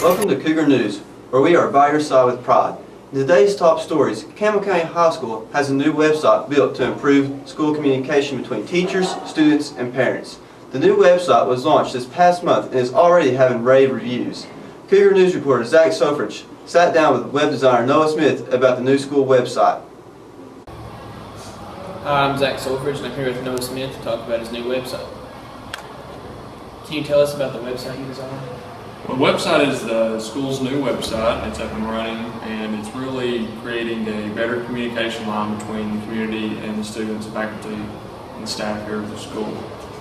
Welcome to Cougar News, where we are by your side with pride. In today's top stories, Campbell County High School has a new website built to improve school communication between teachers, students, and parents. The new website was launched this past month and is already having rave reviews. Cougar News reporter Zach Sofridge sat down with web designer Noah Smith about the new school website. Hi, I'm Zach Sofridge and I'm here with Noah Smith to talk about his new website. Can you tell us about the website you designed? Well, the website is the school's new website. It's up and running, and it's really creating a better communication line between the community and the students, faculty, and staff here at the school.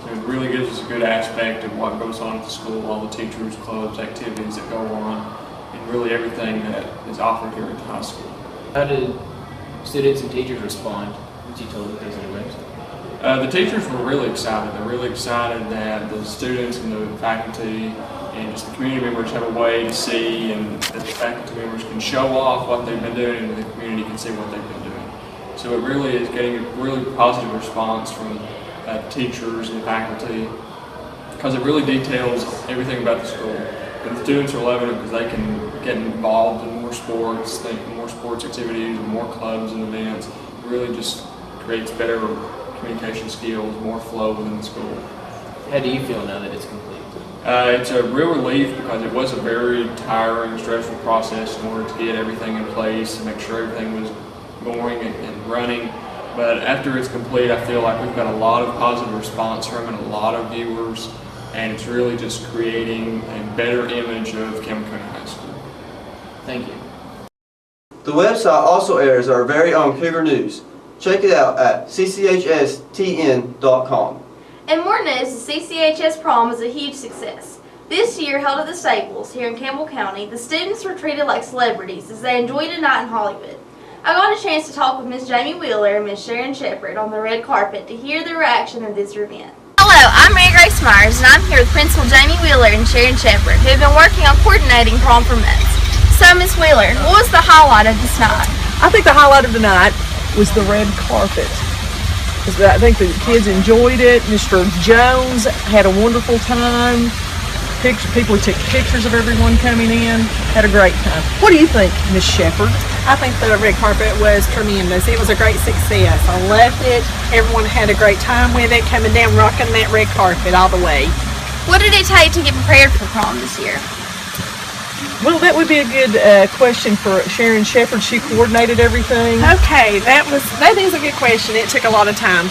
So it really gives us a good aspect of what goes on at the school, all the teachers, clubs, activities that go on, and really everything that is offered here at the high school. How did students and teachers respond once you told them there's a new website? The teachers were really excited. They're really excited that the students and the faculty and just the community members have a way to see, and that the faculty members can show off what they've been doing and the community can see what they've been doing. So it really is getting a really positive response from the teachers and the faculty, because it really details everything about the school. And the students are loving it because they can get involved in more sports, more sports activities, and more clubs and events. It really just creates better communication skills, more flow within the school. How do you feel now that it's complete? It's a real relief because it was a very tiring, stressful process in order to get everything in place and make sure everything was going and running. But after it's complete, I feel like we've got a lot of positive response from it, a lot of viewers, and it's really just creating a better image of Campbell County High School. Thank you. The website also airs our very own Cougar News. Check it out at cchstn.com. And more news, the CCHS prom was a huge success. This year, held at the Staples here in Campbell County, the students were treated like celebrities as they enjoyed a night in Hollywood. I got a chance to talk with Miss Jamie Wheeler and Miss Sharon Shepard on the red carpet to hear the reaction of this event. Hello, I'm Mary Grace Myers, and I'm here with Principal Jamie Wheeler and Sharon Shepard, who have been working on coordinating prom for months. So, Miss Wheeler, what was the highlight of this night? I think the highlight of the night was the red carpet. I think the kids enjoyed it. Mr. Jones had a wonderful time. People took pictures of everyone coming in. Had a great time. What do you think, Miss Shepard? I think the red carpet was tremendous. It was a great success. I loved it. Everyone had a great time with it, coming down, rocking that red carpet all the way. What did it take to get prepared for prom this year? Well, that would be a good question for Sharon Shepard. She coordinated everything. Okay, that is a good question. It took a lot of time.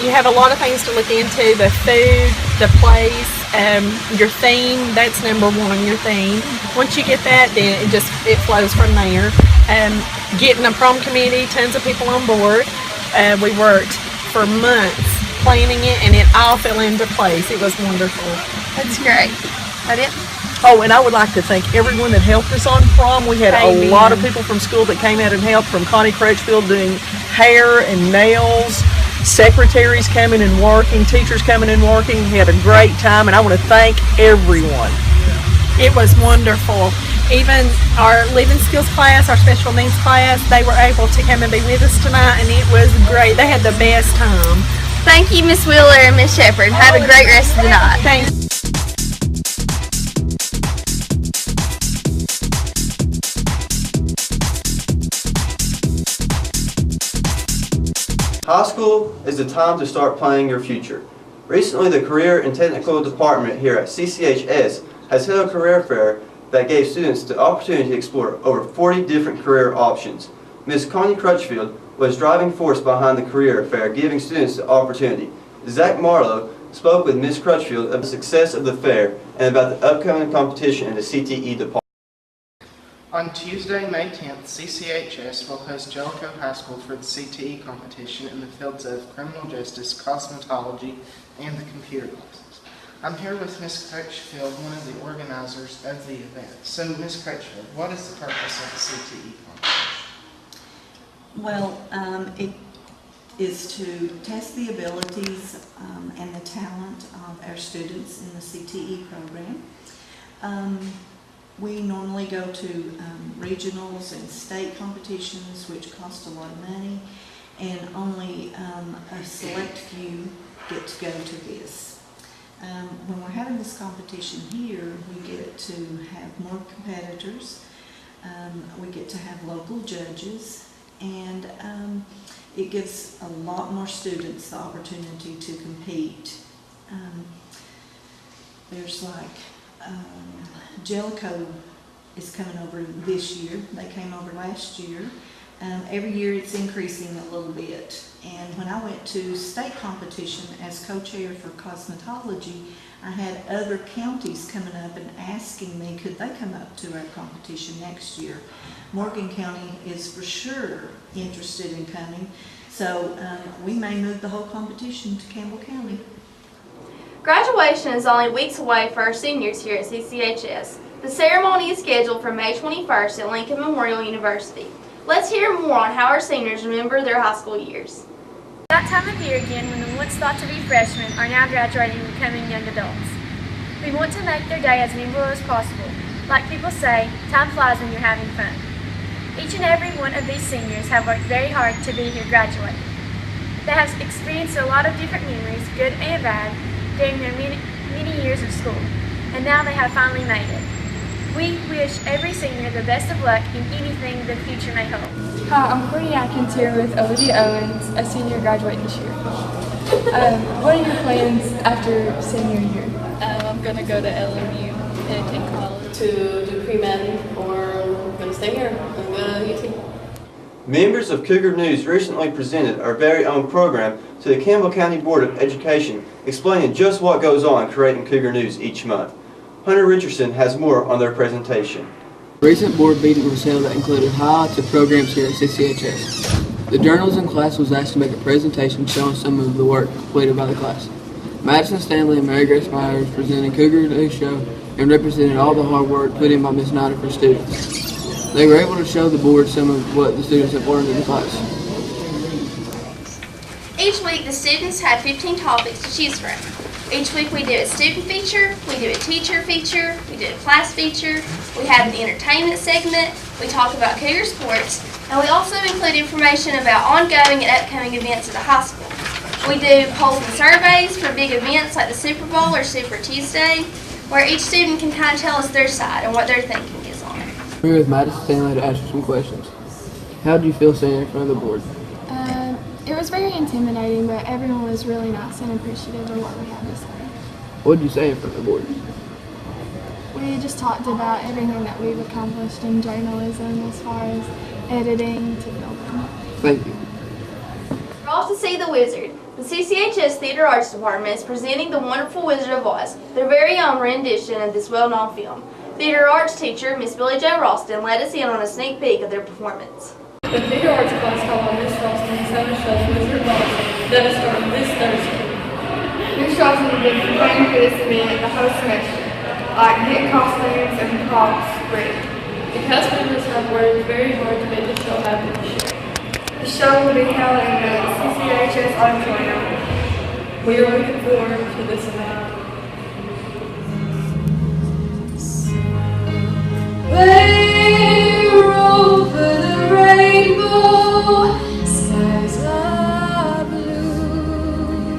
You have a lot of things to look into: the food, the place, your theme. That's number one. Your theme. Once you get that, then it flows from there. Getting a prom committee, tons of people on board. We worked for months planning it, and it all fell into place. It was wonderful. That's great. That it? Oh, and I would like to thank everyone that helped us on prom. We had a lot of people from school that came out and helped, from Connie Crutchfield doing hair and nails, secretaries coming and working, teachers coming and working. We had a great time, and I want to thank everyone. It was wonderful. Even our living skills class, our special needs class, they were able to come and be with us tonight, and it was great. They had the best time. Thank you, Miss Wheeler and Miss Shepard. Have a great rest of the night. Thanks. High school is the time to start planning your future. Recently, the Career and Technical Department here at CCHS has held a career fair that gave students the opportunity to explore over 40 different career options. Ms. Connie Crutchfield was driving force behind the career fair, giving students the opportunity. Zach Marlowe spoke with Ms. Crutchfield of the success of the fair and about the upcoming competition in the CTE department. On Tuesday, May 10th, CCHS will host Jellicoe High School for the CTE competition in the fields of criminal justice, cosmetology, and the computer classes. I'm here with Ms. Crutchfield, one of the organizers of the event. So, Ms. Crutchfield, what is the purpose of the CTE competition? Well, it is to test the abilities and the talent of our students in the CTE program. We normally go to regionals and state competitions, which cost a lot of money, and only a select few get to go to this. When we're having this competition here, we get to have more competitors, we get to have local judges, and it gives a lot more students the opportunity to compete. There's like Jellicoe is coming over this year. They came over last year. Every year it's increasing a little bit. And when I went to state competition as co-chair for cosmetology, I had other counties coming up and asking me could they come up to our competition next year. Morgan County is for sure interested in coming, so we may move the whole competition to Campbell County. Graduation is only weeks away for our seniors here at CCHS. The ceremony is scheduled for May 21st at Lincoln Memorial University. Let's hear more on how our seniors remember their high school years. That time of year again when the once thought to be freshmen are now graduating and becoming young adults. We want to make their day as memorable as possible. Like people say, time flies when you're having fun. Each and every one of these seniors have worked very hard to be here graduating. They have experienced a lot of different memories, good and bad, during their many years of school, and now they have finally made it. We wish every senior the best of luck in anything the future may hold. Hi, I'm Courtney Atkins here with Olivia Owens, a senior graduating this year. What are your plans after senior year? I'm going to go to LMU and take college. To do pre-med, or I'm going to stay here and go to UT. Members of Cougar News recently presented our very own program to the Campbell County Board of Education, explaining just what goes on creating Cougar News each month. Hunter Richardson has more on their presentation. A recent board meeting was held that included highlights of programs here at CCHS. The journalism class was asked to make a presentation showing some of the work completed by the class. Madison Stanley and Mary Grace Myers presented Cougar News Show and represented all the hard work put in by Ms. Snyder for students. They were able to show the board some of what the students have learned in the class. Each week the students have 15 topics to choose from. Each week we do a student feature, we do a teacher feature, we do a class feature, we have the entertainment segment, we talk about Cougar sports, and we also include information about ongoing and upcoming events at the high school. We do polls and surveys for big events like the Super Bowl or Super Tuesday, where each student can kind of tell us their side and what their thinking is on it. We're here with Madison Stanley to ask you some questions. How did you feel standing in front of the board? It was very intimidating, but everyone was really nice and appreciative of what we had to say. What did you say in front of the board? We just talked about everything that we've accomplished in journalism as far as editing to filming. Thank you. We're off to see The Wizard. The CCHS Theater Arts Department is presenting The Wonderful Wizard of Oz, their very own rendition of this well-known film. Theater arts teacher, Miss Billie Jo Ralston, let us in on a sneak peek of their performance. The theater arts class called on Miss Ralston's summer show, Wizard of Oz, that is starting this Thursday. Miss Ralston has been preparing for this event the whole semester, like getting costumes and props ready. The cast members have worked very hard to make the show happen this year. The show will be held in the CCHS auditorium. We are looking forward to this event. We're over the rainbow, skies are blue.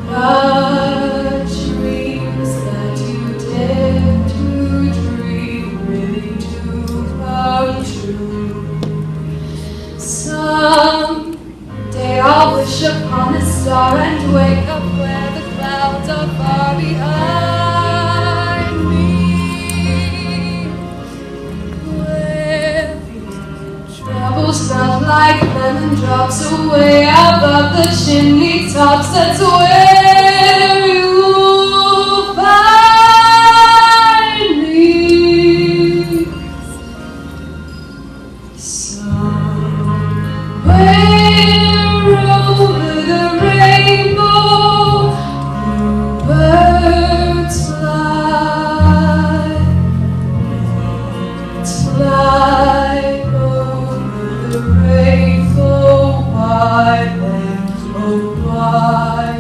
Our dreams that you dare to dream really do come true. Someday I'll wish upon a star and wake up where the clouds are far behind. Troubles melt like lemon drops away above the chimney tops. That's where you'll find me. Somewhere over the rainbow, birds fly, fly. Rainbow, why then, oh why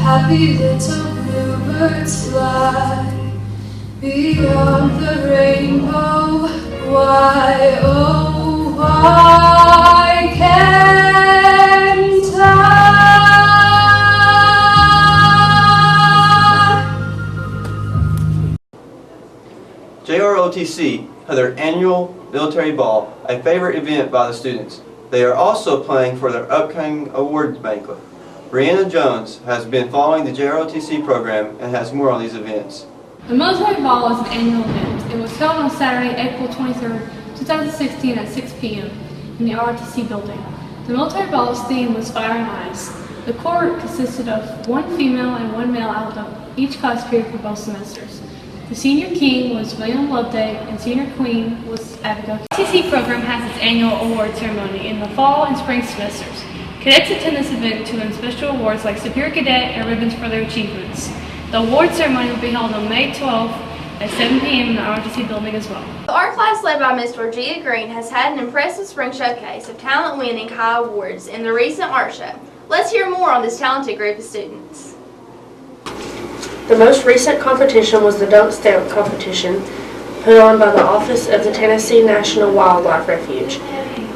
happy little bluebirds fly beyond the rainbow. Why, oh, why can't I? JROTC had their annual military ball, a favorite event by the students. They are also playing for their upcoming awards banquet. Brianna Jones has been following the JROTC program and has more on these events. The Military Ball is an annual event. It was held on Saturday, April 23rd, 2016 at 6 p.m. in the ROTC building. The Military Ball's theme was Fire and Ice. The court consisted of 1 female and 1 male out of each class period for both semesters. The Senior King was William Loveday and Senior Queen was Abigail. The ROTC program has its annual award ceremony in the fall and spring semesters. Cadets attend this event to win special awards like Superior Cadet and ribbons for their achievements. The award ceremony will be held on May 12th at 7 p.m. in the ROTC building as well. The art class led by Ms. Georgia Green has had an impressive spring showcase of talent-winning high awards in the recent art show. Let's hear more on this talented group of students. The most recent competition was the Dunk Stamp competition put on by the Office of the Tennessee National Wildlife Refuge.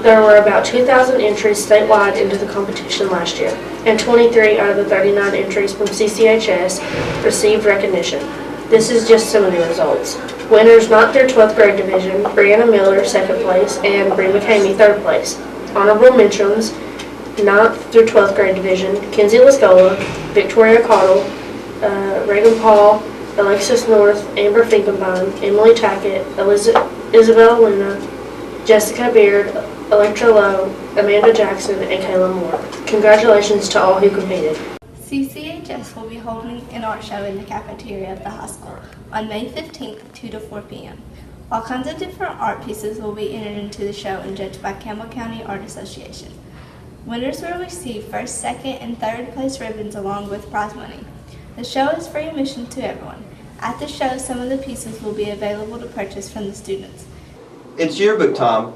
There were about 2,000 entries statewide into the competition last year, and 23 out of the 39 entries from CCHS received recognition. This is just some of the results. Winners not through 12th grade division, Brianna Miller, 2nd place, and Bree McCamey, 3rd place. Honorable mentions, 9th through 12th grade division, Kenzie Lascola, Victoria Cottle, Reagan Paul, Alexis North, Amber Finkenbein, Emily Tackett, Isabel Luna, Jessica Beard, Electra Lowe, Amanda Jackson, and Kayla Moore. Congratulations to all who competed. CCHS will be holding an art show in the cafeteria of the high school on May 15th, 2 to 4 p.m. All kinds of different art pieces will be entered into the show and judged by Campbell County Art Association. Winners will receive 1st, 2nd, and 3rd place ribbons along with prize money. The show is free admission to everyone. At the show, some of the pieces will be available to purchase from the students. It's yearbook time,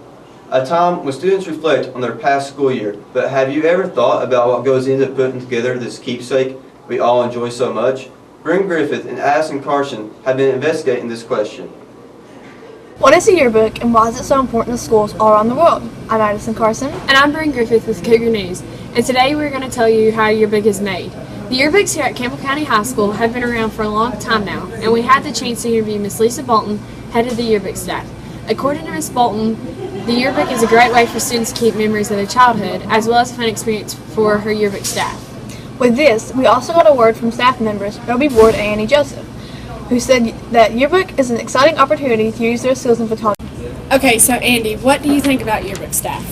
a time when students reflect on their past school year. But have you ever thought about what goes into putting together this keepsake we all enjoy so much? Bryn Griffith and Addison Carson have been investigating this question. What is a yearbook and why is it so important to schools all around the world? I'm Addison Carson. And I'm Bryn Griffith with Cougar News. And today we're going to tell you how a yearbook is made. The yearbooks here at Campbell County High School have been around for a long time now, and we had the chance to interview Miss Lisa Bolton, head of the yearbook staff. According to Miss Bolton, the yearbook is a great way for students to keep memories of their childhood, as well as a fun experience for her yearbook staff. With this, we also got a word from staff members Roby Ward and Annie Joseph, who said that yearbook is an exciting opportunity to use their skills in photography. Okay, so Andy, what do you think about yearbook staff?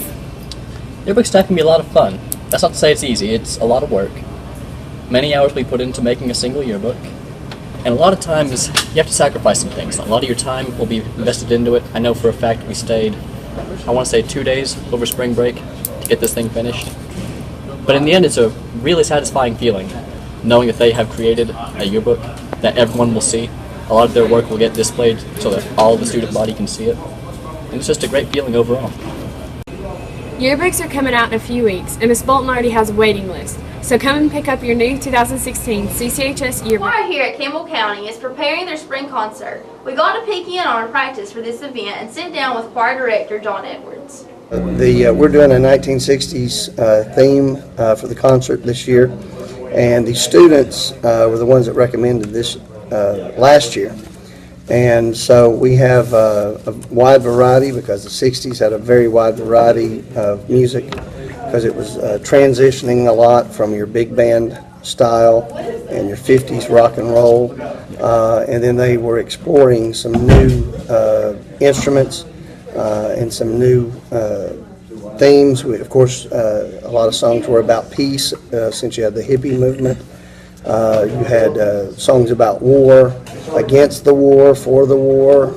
Yearbook staff can be a lot of fun. That's not to say it's easy, it's a lot of work. Many hours we put into making a single yearbook, and a lot of times you have to sacrifice some things. A lot of your time will be invested into it. I know for a fact we stayed, I want to say 2 days over spring break to get this thing finished. But in the end, it's a really satisfying feeling, knowing that they have created a yearbook that everyone will see. A lot of their work will get displayed so that all of the student body can see it. And it's just a great feeling overall. Yearbooks are coming out in a few weeks, and Miss Bolton already has a waiting list. So come and pick up your new 2016 CCHS yearbook. Choir here at Campbell County is preparing their spring concert. We got to peek in on our practice for this event and sit down with choir director John Edwards. We're doing a 1960s theme for the concert this year, and the students were the ones that recommended this last year. And so we have a wide variety, because the 60s had a very wide variety of music, because it was transitioning a lot from your big band style and your 50s rock and roll, and then they were exploring some new instruments and some new themes. Of course, a lot of songs were about peace, since you had the hippie movement. You had songs about war, against the war, for the war.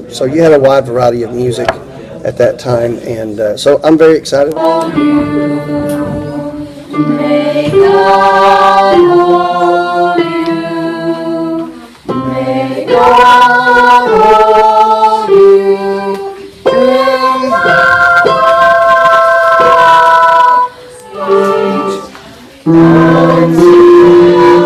So you had a wide variety of music at that time, and so I'm very excited. May God hold you. May God hold you. In the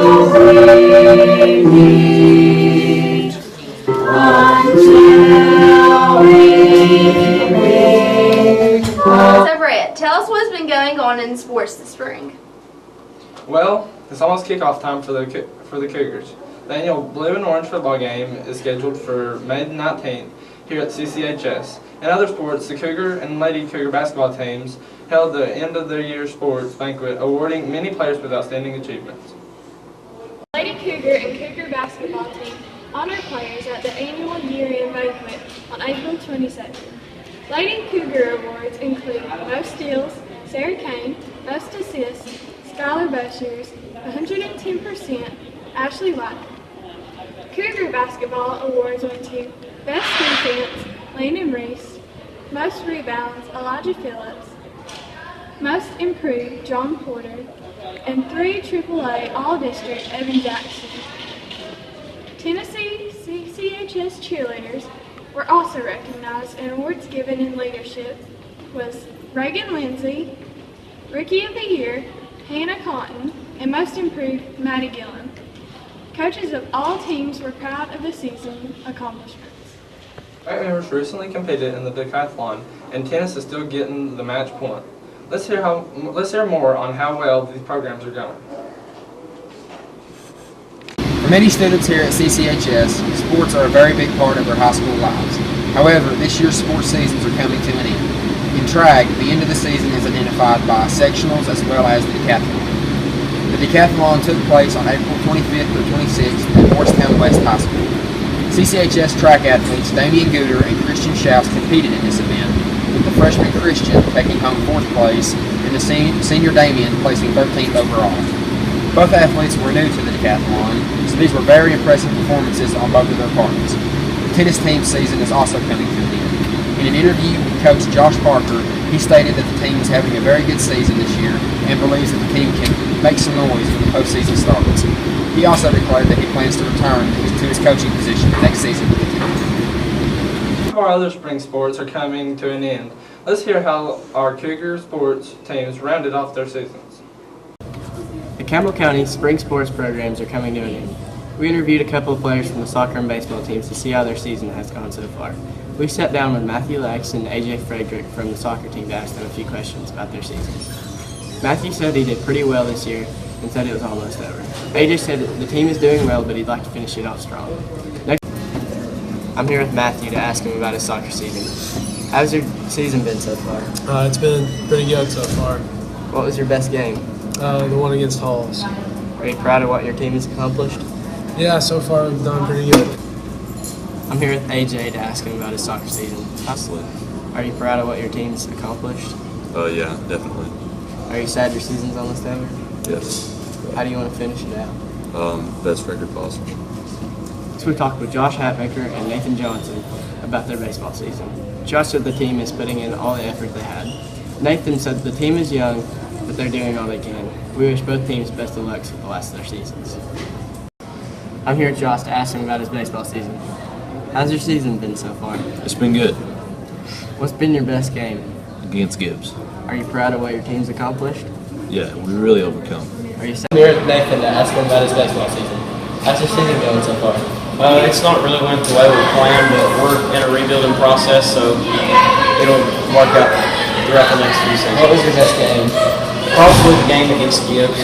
Well, it's almost kickoff time for the Cougars. The annual Blue and Orange football game is scheduled for May 19th here at CCHS. In other sports, the Cougar and Lady Cougar basketball teams held the end of their year sports banquet, awarding many players with outstanding achievements. Lady Cougar and Cougar basketball team honor players at the annual year-end banquet on April 22nd. Lady Cougar awards include Most Steals, Sarah Kane, Most Assists, Skylar Bushers, 110%, Ashley White. Cougar basketball awards went to Best Defense, Landon Reese, Most Rebounds, Elijah Phillips, Most Improved, John Porter, and 3 AAA All-District, Evan Jackson. Tennessee CCHS cheerleaders were also recognized, and awards given in leadership was Reagan Lindsay, Rookie of the Year, Hannah Cotton, and Most Improved, Maddie Gillen. Coaches of all teams were proud of the season accomplishments. Track members recently competed in the decathlon, and tennis is still getting the match point. Let's hear more on how well these programs are going. For many students here at CCHS, sports are a very big part of their high school lives. However, this year's sports seasons are coming to an end. In track, the end of the season is identified by sectionals as well as the decathlon. The decathlon took place on April 25th through 26th at Morristown West High School. CCHS track athletes Damian Gooder and Christian Schaus competed in this event, with the freshman Christian taking home 4th place and the senior Damian placing 13th overall. Both athletes were new to the decathlon, so these were very impressive performances on both of their parts. The tennis team season is also coming to an end. In an interview with Coach Josh Parker, he stated that the team is having a very good season this year and believes that the team can make some noise when the postseason starts. He also declared that he plans to return to his coaching position next season with the team. Some of our other spring sports are coming to an end. Let's hear how our Cougar sports teams rounded off their seasons. The Campbell County spring sports programs are coming to an end. We interviewed a couple of players from the soccer and baseball teams to see how their season has gone so far. We sat down with Matthew Lax and AJ Frederick from the soccer team to ask them a few questions about their season. Matthew said he did pretty well this year and said it was almost over. AJ said that the team is doing well, but he'd like to finish it off strong. Next, I'm here with Matthew to ask him about his soccer season. How's your season been so far? It's been pretty good so far. What was your best game? The one against Halls. Are you proud of what your team has accomplished? Yeah, so far we've done pretty good. I'm here with AJ to ask him about his soccer season. Absolutely. Are you proud of what your team's accomplished? Yeah, definitely. Are you sad your season's almost over? Yes. How do you want to finish it out? Best record possible. So we talked with Josh Hatmaker and Nathan Johnson about their baseball season. Josh said the team is putting in all the effort they had. Nathan said the team is young, but they're doing all they can. We wish both teams best of luck with the last of their seasons. I'm here with Josh to ask him about his baseball season. How's your season been so far? It's been good. What's been your best game? Against Gibbs. Are you proud of what your team's accomplished? Yeah, we really overcome. Are you here with Nathan to ask him about his baseball season? How's your season going so far? It's not really went the way we planned, but we're in a rebuilding process, so it'll work out throughout the next few seasons. What was your best game? Probably the game against Gibbs.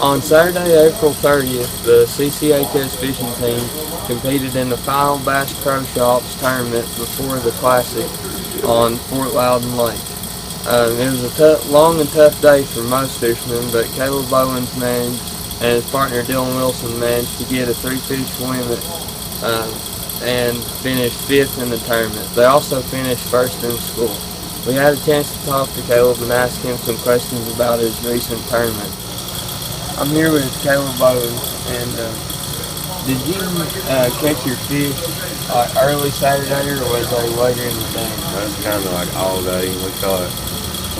On Saturday, April 30th, the CCHS fishing team competed in the final Bass Pro Shops tournament before the Classic on Fort Loudon Lake. It was a long and tough day for most fishermen, but Caleb Owens and his partner Dylan Wilson managed to get a 3-fish limit and finished 5th in the tournament. They also finished 1st in school. We had a chance to talk to Caleb and ask him some questions about his recent tournament. I'm here with Caleb Owens, and did you catch your fish early Saturday, or was they later in the day? That's kind of like all day. We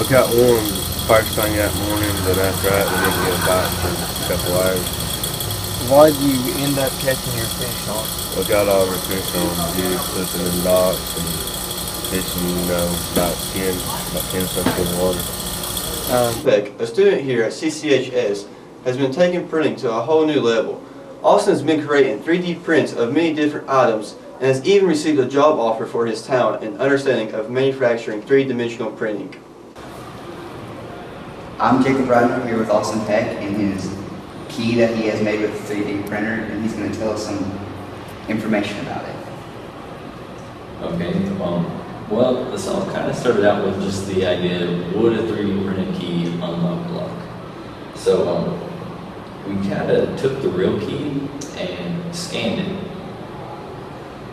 caught one first thing that morning, but after that we didn't get a bite for a couple hours. Why did you end up catching your fish on? We got all our fish on jigs, flipping in docks, and fishing, about 10 cents in the water. Beck, a student here at CCHS, has been taking printing to a whole new level. Austin has been creating 3D prints of many different items and has even received a job offer for his talent and understanding of manufacturing 3-dimensional printing. I'm Jacob Ryder here with Austin Peck and his key that he has made with a 3D printer, and he's going to tell us some information about it. Okay, well, this all kind of started out with just the idea of would a 3D printed key unlock a lock? So we kind of took the real key and scanned it.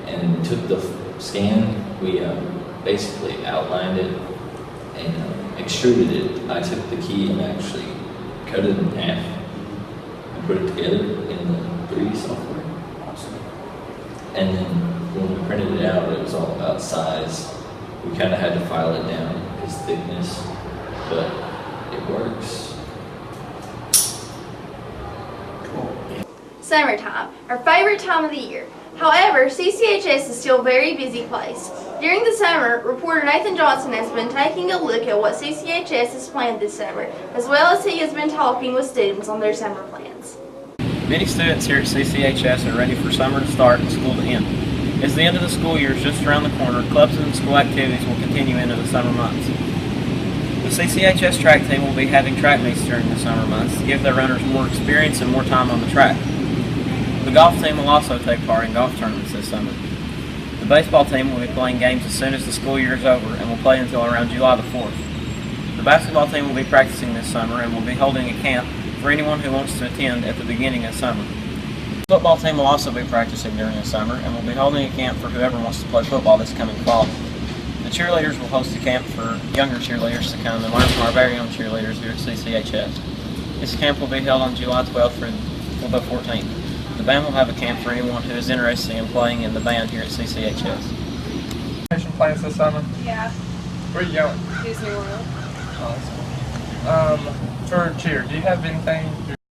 And took the scan, we basically outlined it and extruded it. I took the key and actually cut it in half and put it together in the 3D software. And then when we printed it out, it was all about size. We kind of had to file it down, its thickness, but it works. Summertime, our favorite time of the year. However, CCHS is still a very busy place. During the summer, reporter Nathan Johnson has been taking a look at what CCHS has planned this summer, as well as he has been talking with students on their summer plans. Many students here at CCHS are ready for summer to start and school to end. As the end of the school year is just around the corner, clubs and school activities will continue into the summer months. The CCHS track team will be having track meets during the summer months to give their runners more experience and more time on the track. The golf team will also take part in golf tournaments this summer. The baseball team will be playing games as soon as the school year is over and will play until around July the 4th. The basketball team will be practicing this summer and will be holding a camp for anyone who wants to attend at the beginning of summer. The football team will also be practicing during the summer and will be holding a camp for whoever wants to play football this coming fall. The cheerleaders will host a camp for younger cheerleaders to come and learn from our very own cheerleaders here at CCHS. This camp will be held on July 12th through the 14th. The band will have a camp for anyone who is interested in playing in the band here at CCHS. Plans this summer? Yeah. Where are you going? Disney World. For cheer, do you have anything